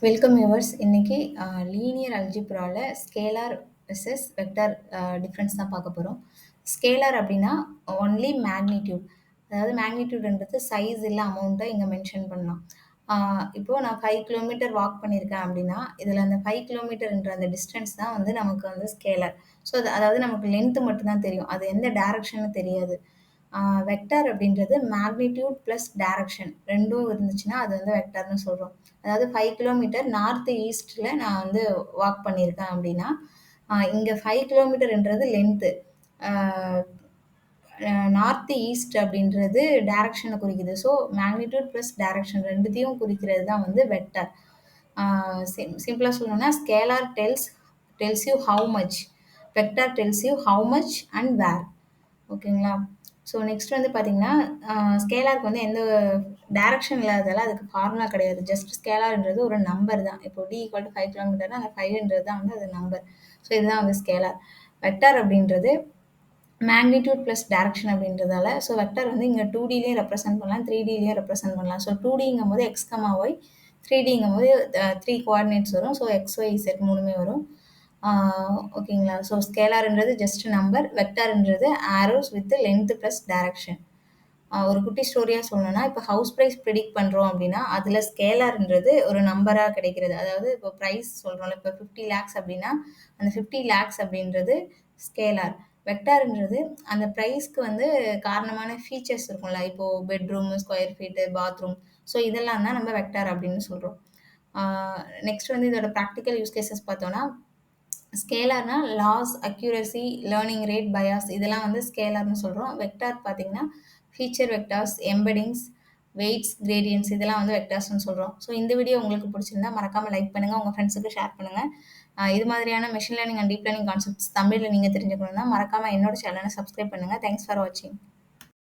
Welcome viewers. இன்னைக்கு linear அல்ஜிப்ரால scalar versus vector difference தான் பார்க்க போறோம். ஸ்கேலார் அப்படின்னா ஒன்லி மேக்னிட்யூட். அதாவது மேக்னிட்யூட்ன்றது சைஸ் இல்ல அமௌண்ட்ட இங்க மென்ஷன் பண்ணலாம். இப்போ நான் 5 கிலோமீட்டர் வாக் பண்ணியிருக்கேன் அப்படின்னா, இதுல அந்த 5 கிலோமீட்டர்ன்ற அந்த டிஸ்டன்ஸ் தான் வந்து நமக்கு வந்து ஸ்கேலார். ஸோ அதாவது நமக்கு லென்த் மட்டும் தான் தெரியும். அது எந்த டைரக்ஷன்னு தெரியாது. வெக்டார் அப்படின்றது மேக்னிட்யூட் பிளஸ் டைரக்ஷன் 2ம் இருந்துச்சுன்னா அது வந்து வெக்டார்ன்னு சொல்றோம். அதாவது 5 கிலோமீட்டர் நார்த் ஈஸ்ட்ல நான் வந்து வாக் பண்ணியிருக்கேன் அப்படின்னா, இங்க 5 கிலோமீட்டர்ன்றது லென்த்து. ஆ நார்த் ஈஸ்ட் அப்படின்றது டைரக்ஷனை குறிக்குது. ஸோ மேக்னிட்யூட் பிளஸ் டைரக்ஷன் 2த்தையும் குறிக்கிறது தான் வந்து வெக்டார். சிம்பிளா சொல்லணும்னா scalar tells you how much. Vector tells you how much and where. ஓகேங்களா? ஸோ நெக்ஸ்ட் வந்து பார்த்தீங்கன்னா, ஸ்கேலாருக்கு வந்து எந்த டைரக்ஷன் இல்லாததால அதுக்கு ஃபார்முலா கிடையாது. ஜஸ்ட் ஸ்கேலார்ன்றது ஒரு நம்பர் தான். இப்போ D = 5 கிலோமீட்டர்னா அந்த 5ன்றது தான் வந்து அது நம்பர். ஸோ இதுதான் வந்து ஸ்கேலார். வெக்டார் அப்படின்றது மேக்னிட்யூட் பிளஸ் டைரக்ஷன் அப்படின்றதால, ஸோ வெக்டார் வந்து இங்க 2Dலயும் ரெப்ரசென்ட் பண்ணலாம், 3Dலயும் ரெப்ரசென்ட் பண்ணலாம். ஸோ 2Dங்கும்போது x, y, 3Dங்கும்போது 3 கோஆர்டினேட்ஸ் வரும். ஸோ x, y, z 3மே வரும். ஓகேங்களா? ஸோ ஸ்கேலார்ன்றது ஜஸ்ட் நம்பர், வெக்டார்ன்றது arrows with length plus direction. ஒரு குட்டி ஸ்டோரியா சொல்லணும்னா, இப்போ ஹவுஸ் பிரைஸ் ப்ரிடிக்ட் பண்றோம் அப்படின்னா, அதுல ஸ்கேலார்ன்றது ஒரு நம்பரா கிடைக்கிறது. அதாவது இப்போ பிரைஸ் சொல்றோம்ல, இப்போ 50 லேக்ஸ் அப்படின்னா, அந்த 50 லேக்ஸ் அப்படின்றது ஸ்கேலார். வெக்டார்ன்றது அந்த பிரைஸ்க்கு வந்து காரணமான ஃபீச்சர்ஸ் இருக்கும்ல. இப்போ bedroom, square feet, bathroom. So இதெல்லாம் தான் நம்ம வெக்டார் அப்படின்னு சொல்றோம். நெக்ஸ்ட் வந்து இதோட ப்ராக்டிக்கல் யூஸ் கேசஸ் பார்த்தோம்னா, ஸ்கேலார்னா loss, accuracy, learning rate, bias இதெல்லாம் வந்து ஸ்கேலார்னு சொல்றோம். வெக்டார் பார்த்தீங்கன்னா, feature vectors, embeddings, weights, gradients இதெல்லாம் வந்து வெக்டார்ஸ்னு சொல்றோம். ஸோ இந்த வீடியோ உங்களுக்கு பிடிச்சிருந்தா மறக்காம லைக் பண்ணுங்க, உங்க ஃப்ரெண்ட்ஸுக்கு ஷேர் பண்ணுங்க. இது மாதிரியான machine learning and deep learning concepts தமிழ்ல நீங்க தெரிஞ்சுக்கணும்னா மறக்காம என்னோட சேனலை சப்ஸ்கிரைப் பண்ணுங்க. தேங்க்ஸ் ஃபார் வாட்சிங்.